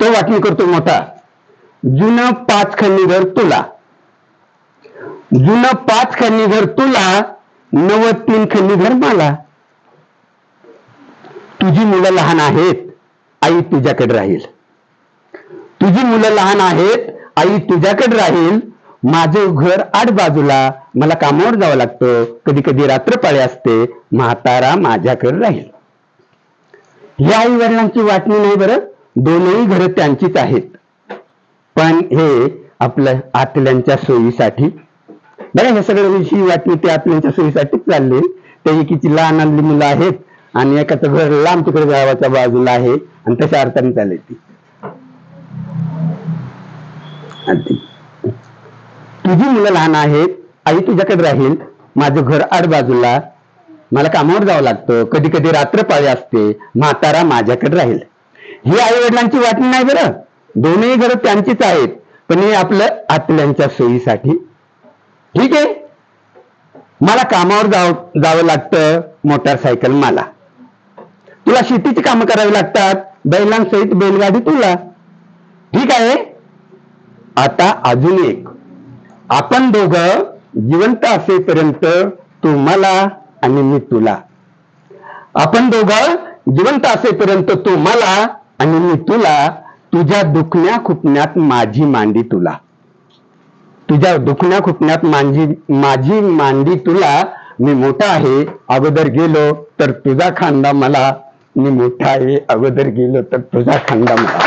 तो वाटणी करतो मोठा. जुनं 5 खंडी घर तुला, जुनं 5 खंडी घर तुला, 93 खंडी घर मला. तुझी मुलं लहान आहेत, आई तुझ्याकडे राहील. तुझी मुलं लहान आहेत, आई तुझ्याकडे राहील. माझं घर आड बाजूला, मला कामावर जावं लागतं, कधी कधी रात्रपाळी असते, म्हातारा माझ्याकडे राहील. ही आई वडिलांची वाटणी नाही बरं, दोनही घरं त्यांचीच आहेत. पण हे आपलं आतल्यांच्या सोयीसाठी बरं, हे सगळं ही वाटणी ते आतल्यांच्या सोयीसाठीच चालले. त्या एकीची लहान आणली मुलं आहेत आणि एकाचं घर लांब तिकडे गावाच्या बाजूला आहे आणि तशा अर्थाने चालली ती. तुझी मुलं लहान आहेत, आई तुझ्याकडे राहील. माझं घर आड बाजूला, मला कामावर जावं लागतं, कधी कधी रात्रपाळी असते, म्हातारा माझ्याकडे राहील. ही आई वडिलांची वाटणी नाही बरं, दोन्ही घरं त्यांचीच आहेत. पण हे आपलं आतल्यांच्या सोयीसाठी. ठीक आहे, मला कामावर जावं लागतं, मोटारसायकल मला. तुला शेतीची कामं करावी लागतात, बैलांसहित बैलगाडी तुला. ठीक आहे. आता अजून एक, आपण दोघं जिवंत असेपर्यंत तू मला आणि मी तुला. आपण दोघं जिवंत असेपर्यंत तू मला आणि मी तुला. तुझ्या दुखण्या खुपण्यात माझी मांडी तुला. तुझ्या दुखण्या खुपण्यात माझी मांडी तुला. मी मोठा आहे, अगोदर गेलो तर तुझा खांदा मला. मी मोठा आहे, अगोदर गेलो तर तुझा खांदा मला.